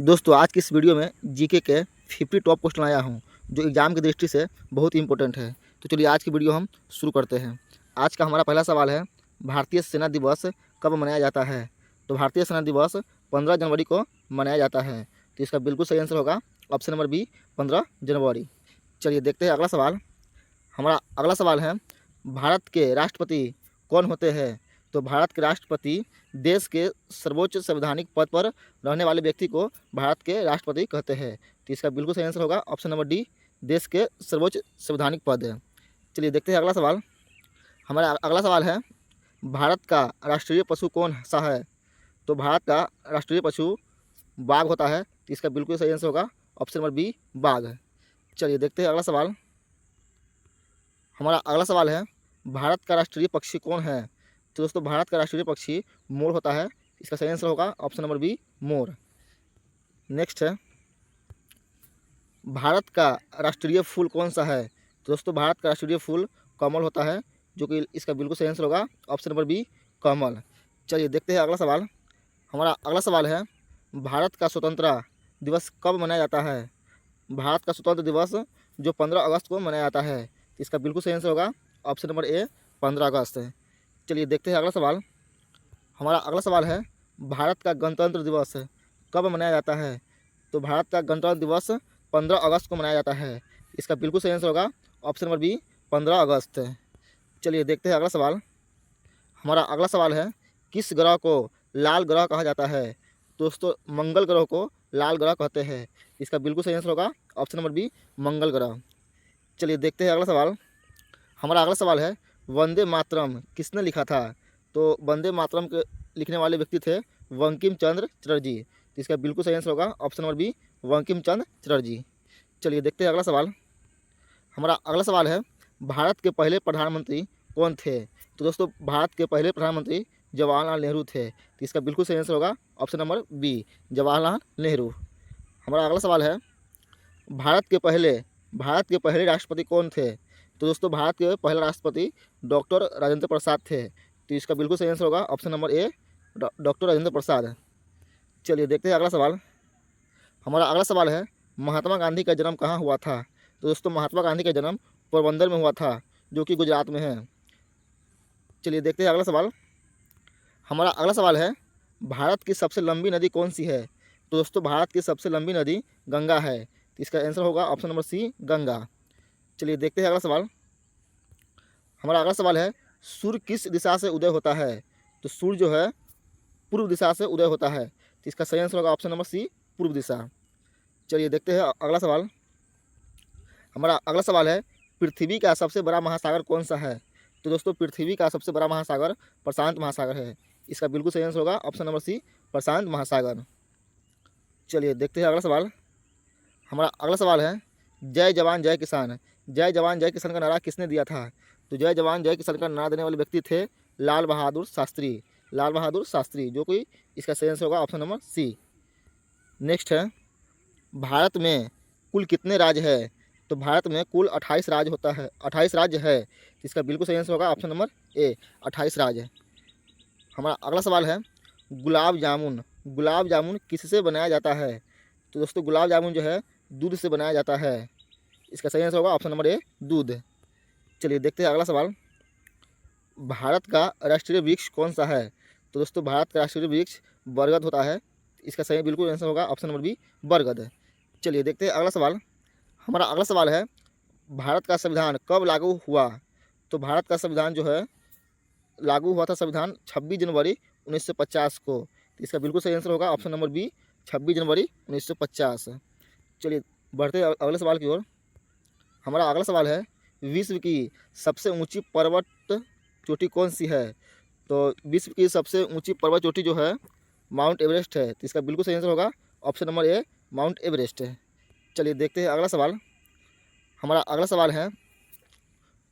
दोस्तों आज की इस वीडियो में जीके के 50 टॉप क्वेश्चन लाया हूँ जो एग्जाम की दृष्टि से बहुत ही इंपॉर्टेंट है। तो चलिए आज की वीडियो हम शुरू करते हैं। आज का हमारा पहला सवाल है, भारतीय सेना दिवस कब मनाया जाता है? तो भारतीय सेना दिवस 15 जनवरी को मनाया जाता है। तो इसका बिल्कुल सही आंसर होगा ऑप्शन नंबर बी, 15 जनवरी। चलिए देखते हैं अगला सवाल। हमारा अगला सवाल है, भारत के राष्ट्रपति कौन होते हैं? तो भारत के राष्ट्रपति देश के सर्वोच्च संवैधानिक पद पर रहने वाले व्यक्ति को भारत के राष्ट्रपति कहते हैं। तो इसका बिल्कुल सही आंसर होगा ऑप्शन नंबर डी, देश के सर्वोच्च संवैधानिक पद है। चलिए देखते हैं अगला सवाल। हमारा अगला सवाल है, भारत का राष्ट्रीय पशु कौन सा है? तो भारत का राष्ट्रीय पशु बाघ होता है। तो इसका बिल्कुल सही आंसर होगा ऑप्शन नंबर बी, बाघ। चलिए देखते हैं अगला सवाल। हमारा अगला सवाल है, भारत का राष्ट्रीय पक्षी कौन है? तो दोस्तों भारत का राष्ट्रीय पक्षी मोर होता है। इसका सही आंसर होगा ऑप्शन नंबर बी, मोर। नेक्स्ट है, भारत का राष्ट्रीय फूल कौन सा है? तो दोस्तों भारत का राष्ट्रीय फूल कमल होता है, जो कि इसका बिल्कुल सही आंसर होगा ऑप्शन नंबर बी, कमल। चलिए देखते हैं अगला सवाल। हमारा अगला सवाल है, भारत का स्वतंत्रता दिवस कब मनाया जाता है? भारत का स्वतंत्र दिवस जो 15 अगस्त को मनाया जाता है। इसका बिल्कुल सही आंसर होगा ऑप्शन नंबर ए, 15 अगस्त। चलिए देखते हैं अगला सवाल। हमारा अगला सवाल है, भारत का गणतंत्र दिवस कब मनाया जाता है? तो भारत का गणतंत्र दिवस 15 अगस्त को मनाया जाता है। इसका बिल्कुल सही आंसर होगा ऑप्शन नंबर बी, 15 अगस्त। चलिए देखते हैं अगला सवाल। हमारा अगला सवाल है, किस ग्रह को लाल ग्रह कहा जाता है? दोस्तों मंगल ग्रह को लाल ग्रह कहते हैं। इसका बिल्कुल सही आंसर होगा ऑप्शन नंबर बी, मंगल ग्रह। चलिए देखते हैं अगला सवाल। हमारा अगला सवाल है, वंदे मातरम किसने लिखा था? तो वंदे मातरम के लिखने वाले व्यक्ति थे बंकिम चंद्र चटर्जी। तो इसका बिल्कुल सही आंसर होगा option number B, Bankim Chandra Chatterjee. चलिए देखते हैं अगला सवाल। हमारा अगला सवाल है, भारत के पहले प्रधानमंत्री कौन थे? तो दोस्तों भारत के पहले प्रधानमंत्री जवाहरलाल नेहरू थे। तो इसका बिल्कुल सही आंसर होगा option number B, Jawaharlal Nehru. हमारा अगला सवाल है, भारत के पहले राष्ट्रपति कौन थे? तो दोस्तों भारत के पहले राष्ट्रपति डॉक्टर राजेंद्र प्रसाद थे। तो इसका बिल्कुल सही आंसर होगा option number A, doctor Rajendra Prasad. चलिए देखते हैं अगला सवाल। हमारा अगला सवाल है, महात्मा गांधी का जन्म कहाँ हुआ था? तो दोस्तों महात्मा गांधी का जन्म पोरबंदर में हुआ था, जो कि गुजरात में है। चलिए देखते हैं अगला सवाल। हमारा अगला सवाल है, भारत की सबसे लंबी नदी कौन सी है? तो दोस्तों भारत की सबसे लंबी नदी गंगा है। तो इसका आंसर होगा ऑप्शन नंबर सी, गंगा। चलिए देखते हैं अगला सवाल। हमारा अगला सवाल है, सूर्य किस दिशा से उदय होता है? तो सूर्य जो है पूर्व दिशा से उदय होता है। तो इसका सही आंसर होगा ऑप्शन नंबर सी, पूर्व दिशा। चलिए देखते हैं अगला सवाल। हमारा अगला सवाल है, पृथ्वी का सबसे बड़ा महासागर कौन सा है? तो दोस्तों पृथ्वी का सबसे बड़ा महासागर प्रशांत महासागर है। इसका बिल्कुल सही आंसर होगा ऑप्शन नंबर सी, प्रशांत महासागर। चलिए देखते हैं अगला सवाल। हमारा अगला सवाल है, जय जवान जय किसान, जय जवान जय किसान का नारा किसने दिया था? तो जय जवान जय किसान का नारा देने वाले व्यक्ति थे लाल बहादुर शास्त्री, लाल बहादुर शास्त्री, जो कि इसका सही आंसर होगा ऑप्शन नंबर सी। नेक्स्ट है, भारत में कुल कितने राज्य है? तो भारत में कुल 28 राज्य होता है, 28 राज्य है। इसका बिल्कुल सही आंसर होगा ऑप्शन नंबर ए, 28 राज्य। हमारा अगला सवाल है, गुलाब जामुन, गुलाब जामुन किससे बनाया जाता है? तो दोस्तों गुलाब जामुन जो है दूध से बनाया जाता है। इसका सही आंसर होगा ऑप्शन नंबर ए, दूध। चलिए देखते हैं अगला सवाल। भारत का राष्ट्रीय वृक्ष कौन सा है? तो दोस्तों भारत का राष्ट्रीय वृक्ष बरगद होता है। इसका सही बिल्कुल आंसर होगा ऑप्शन नंबर बी, बरगद। चलिए देखते हैं अगला सवाल। हमारा अगला सवाल है, भारत का संविधान कब लागू हुआ? तो भारत का संविधान जो है लागू हुआ था संविधान 26 जनवरी 1950 को। तो इसका बिल्कुल सही आंसर होगा ऑप्शन नंबर बी, 26 जनवरी 1950। चलिए बढ़ते हैं अगले सवाल की ओर। हमारा अगला सवाल है, विश्व की सबसे ऊंची पर्वत चोटी कौन सी है? तो विश्व की सबसे ऊंची पर्वत चोटी जो है माउंट एवरेस्ट है। तो इसका बिल्कुल सही आंसर होगा ऑप्शन नंबर ए, माउंट एवरेस्ट। चलिए देखते हैं अगला सवाल। हमारा अगला सवाल है,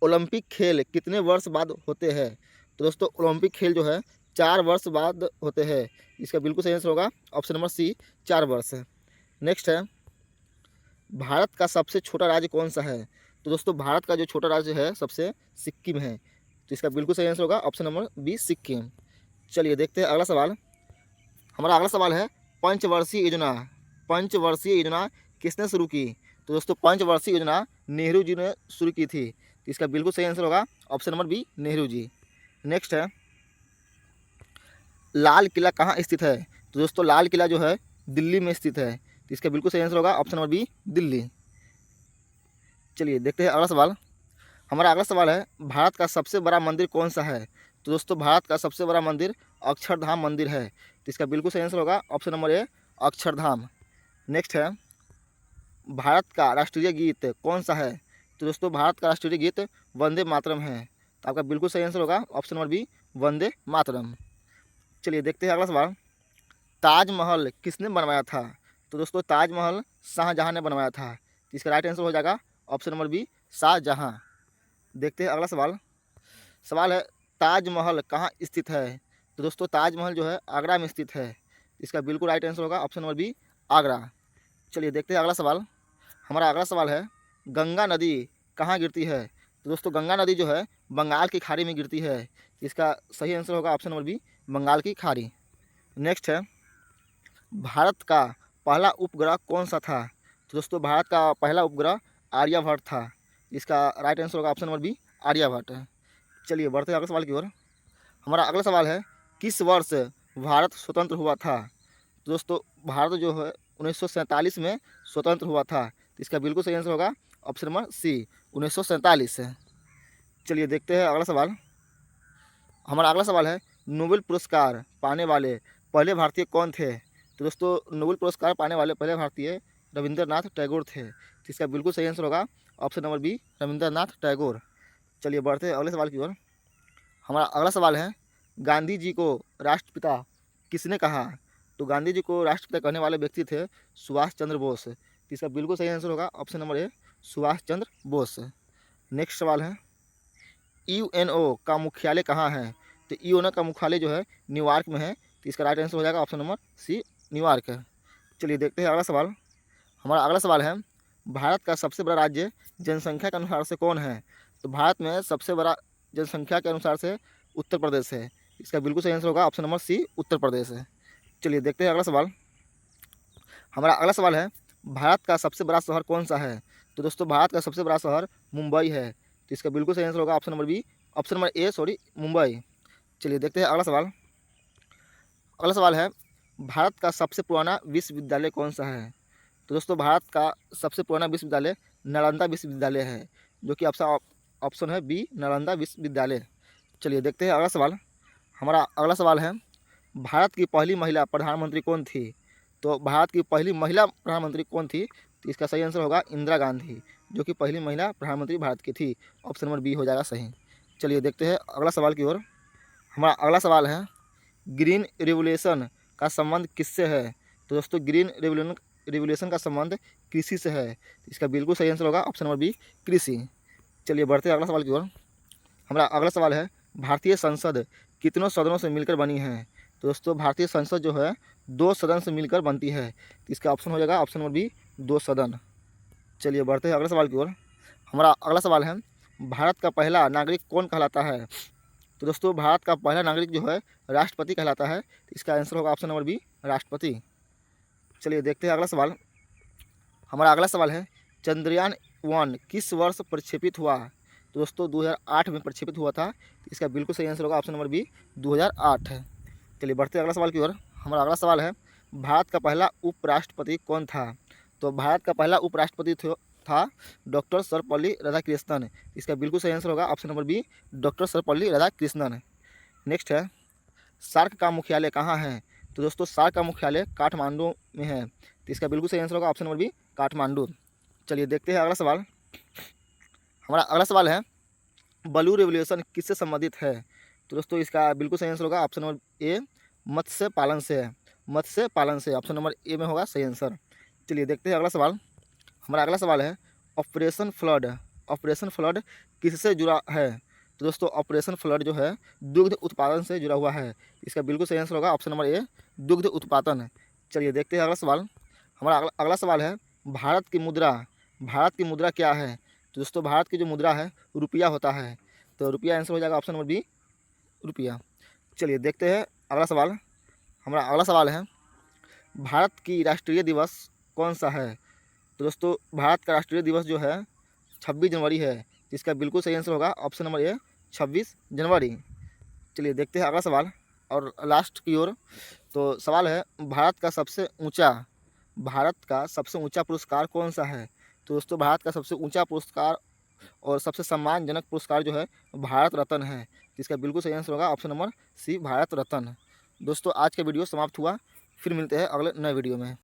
ओलंपिक खेल कितने वर्ष बाद होते हैं? तो दोस्तों ओलंपिक खेल जो है 4 वर्ष बाद होते हैं। इसका बिल्कुल सही आंसर होगा ऑप्शन नंबर सी, 4 वर्ष। नेक्स्ट है, भारत का सबसे छोटा राज्य कौन सा है? तो दोस्तों भारत का जो छोटा राज्य है सबसे, सिक्किम है। तो इसका बिल्कुल सही आंसर होगा ऑप्शन नंबर बी, सिक्किम। चलिए देखते हैं अगला सवाल। हमारा अगला सवाल है, पंचवर्षीय योजना पंचवर्षीय योजना किसने शुरू की? तो दोस्तों पंचवर्षीय योजना नेहरू जी ने शुरू की थी। तो इसका बिल्कुल सही आंसर होगा option number B, Nehru ji. Next है, लाल किला कहाँ स्थित है? तो दोस्तों लाल किला जो है दिल्ली में स्थित है। तो इसका बिल्कुल सही आंसर होगा ऑप्शन नंबर बी, दिल्ली। चलिए देखते हैं अगला सवाल। हमारा अगला सवाल है, भारत का सबसे बड़ा मंदिर कौन सा है? तो दोस्तों भारत का सबसे बड़ा मंदिर अक्षरधाम मंदिर है। तो इसका बिल्कुल सही आंसर होगा ऑप्शन नंबर ए, अक्षरधाम। नेक्स्ट है, भारत का राष्ट्रीय गीत कौन सा है? तो दोस्तों भारत का राष्ट्रीय गीत वंदे मातरम है। तो आपका बिल्कुल सही आंसर होगा option number B, Vande Mataram. चलिए देखते हैं अगला सवाल। ताजमहल किसने बनवाया था? तो दोस्तों ताजमहल शाहजहाँ ने बनवाया था। तो इसका राइट आंसर हो जाएगा ऑप्शन नंबर बी, शाहजहाँ। देखते हैं अगला सवाल। सवाल है, ताजमहल कहाँ स्थित है? तो दोस्तों ताजमहल जो है आगरा में स्थित है। इसका बिल्कुल राइट आंसर होगा ऑप्शन नंबर बी, आगरा। चलिए देखते हैं अगला सवाल। हमारा अगला सवाल है, गंगा नदी कहाँ गिरती है? तो दोस्तों गंगा नदी जो है बंगाल की खाड़ी में गिरती है। इसका सही आंसर होगा ऑप्शन नंबर बी, बंगाल की खाड़ी। नेक्स्ट है, भारत का पहला उपग्रह कौन सा था? तो दोस्तों भारत का पहला उपग्रह आर्यभट्ट था। इसका राइट आंसर होगा ऑप्शन नंबर बी, आर्यभट्ट। चलिए बढ़ते हैं अगले सवाल की ओर। हमारा अगला सवाल है, किस वर्ष भारत स्वतंत्र हुआ था? तो दोस्तों भारत जो है 1947 में स्वतंत्र हुआ था। तो इसका बिल्कुल सही आंसर होगा ऑप्शन नंबर सी, 1947। चलिए देखते हैं अगला सवाल। हमारा अगला सवाल है, नोबेल पुरस्कार पाने वाले पहले भारतीय कौन थे? तो दोस्तों नोबेल पुरस्कार पाने वाले पहले भारतीय रविंद्रनाथ टैगोर थे। तो इसका बिल्कुल सही आंसर होगा option number B, Rabindranath Tagore. चलिए बढ़ते हैं अगले सवाल की ओर। हमारा अगला सवाल है, गांधी जी को राष्ट्रपिता किसने कहा? तो गांधी जी को राष्ट्रपिता कहने वाले व्यक्ति थे सुभाष चंद्र बोस। तो इसका बिल्कुल सही आंसर होगा ऑप्शन नंबर ए, सुभाष चंद्र बोस। नेक्स्ट सवाल है, यूएनओ का मुख्यालय कहाँ है? तो यूएनओ का मुख्यालय जो है न्यूयॉर्क में है। तो इसका राइट आंसर हो जाएगा ऑप्शन नंबर सी, न्यूयॉर्क है। चलिए देखते हैं अगला सवाल। हमारा अगला सवाल है, भारत का सबसे बड़ा राज्य जनसंख्या के अनुसार से कौन है? तो भारत में सबसे बड़ा जनसंख्या के अनुसार से उत्तर प्रदेश है। इसका बिल्कुल सही आंसर होगा option number C, Uttar Pradesh है। चलिए देखते हैं अगला सवाल। हमारा अगला सवाल है, भारत का सबसे बड़ा शहर कौन सा है? तो दोस्तों भारत का सबसे बड़ा शहर मुंबई है। तो इसका बिल्कुल सही आंसर होगा option number B, option number A sorry, Mumbai. चलिए देखते हैं अगला सवाल। अगला सवाल है, भारत का सबसे पुराना विश्वविद्यालय कौन सा है? तो दोस्तों भारत का सबसे पुराना विश्वविद्यालय नालंदा विश्वविद्यालय है, जो कि आपका ऑप्शन है बी, नालंदा विश्वविद्यालय। चलिए देखते हैं अगला सवाल। हमारा अगला सवाल है, भारत की पहली महिला प्रधानमंत्री कौन थी? तो भारत की पहली महिला प्रधानमंत्री कौन थी? तो इसका सही आंसर होगा इंदिरा गांधी, जो कि पहली महिला प्रधानमंत्री भारत की थी। ऑप्शन नंबर बी हो जाएगा सही। चलिए देखते हैं अगला सवाल की ओर। हमारा अगला सवाल है, ग्रीन रिवोल्यूशन का संबंध किससे है? तो दोस्तों ग्रीन रिवोल्यूशन का संबंध कृषि से है। इसका बिल्कुल सही आंसर होगा ऑप्शन नंबर बी, कृषि। चलिए बढ़ते हैं अगला सवाल की ओर। हमारा अगला सवाल है, भारतीय संसद कितनों सदनों से मिलकर बनी है? तो दोस्तों भारतीय संसद जो है 2 सदन से मिलकर बनती है। तो इसका ऑप्शन हो जाएगा ऑप्शन नंबर बी, 2 सदन। चलिए बढ़ते हैं अगला सवाल की ओर। हमारा अगला सवाल है, भारत का पहला नागरिक कौन कहलाता है? तो दोस्तों भारत का पहला नागरिक जो है राष्ट्रपति कहलाता है। तो इसका आंसर होगा ऑप्शन नंबर बी, राष्ट्रपति। चलिए देखते हैं अगला सवाल। हमारा अगला सवाल है, चंद्रयान 1 किस वर्ष प्रक्षेपित हुआ? तो दोस्तों 2008 में प्रक्षेपित हुआ था। इसका बिल्कुल सही आंसर होगा ऑप्शन नंबर बी, 2008 है। चलिए बढ़ते हैं अगला सवाल की ओर। हमारा अगला सवाल है, भारत का पहला उपराष्ट्रपति कौन था? तो भारत का पहला उपराष्ट्रपति था डॉक्टर सर्वपल्ली राधाकृष्णन। इसका बिल्कुल सही आंसर होगा option number B, doctor Sarvepalli Radhakrishnan. Next है, सार्क का मुख्यालय कहाँ है? तो दोस्तों सार्क का मुख्यालय काठमांडू में है। तो इसका बिल्कुल सही आंसर होगा ऑप्शन नंबर बी, काठमांडू। चलिए देखते हैं अगला सवाल। हमारा अगला सवाल है, ब्लू रेवोल्यूशन किससे संबंधित है? तो दोस्तों इसका बिल्कुल सही आंसर होगा ऑप्शन नंबर ए, मत्स्य पालन से है। मत्स्य पालन से ऑप्शन नंबर ए में होगा सही आंसर। चलिए देखते हैं अगला सवाल। हमारा अगला सवाल है, ऑपरेशन फ्लड, ऑपरेशन फ्लड किससे जुड़ा है? तो दोस्तों ऑपरेशन फ्लड जो है दुग्ध उत्पादन से जुड़ा हुआ है। इसका बिल्कुल सही आंसर होगा ऑप्शन नंबर ए, दुग्ध उत्पादन। चलिए देखते हैं अगला सवाल। हमारा अगला सवाल है, भारत की मुद्रा क्या है? तो दोस्तों भारत की जो मुद्रा है रुपया होता है। तो रुपया आंसर हो जाएगा ऑप्शन नंबर बी, रुपया। चलिए देखते हैं अगला सवाल। हमारा अगला सवाल है, भारत की राष्ट्रीय दिवस कौन सा है? तो दोस्तों भारत का राष्ट्रीय दिवस जो है 26 जनवरी है। इसका बिल्कुल सही आंसर होगा ऑप्शन नंबर ए 26 जनवरी। चलिए देखते हैं अगला सवाल और लास्ट की ओर। तो सवाल है भारत का सबसे ऊंचा पुरस्कार कौन सा है? तो दोस्तों भारत का सबसे ऊंचा पुरस्कार और सबसे सम्मानजनक पुरस्कार जो है भारत रत्न है। इसका बिल्कुल सही आंसर होगा option number C Bharat Ratna. दोस्तों आज का वीडियो समाप्त हुआ, फिर मिलते हैं अगले नए वीडियो में।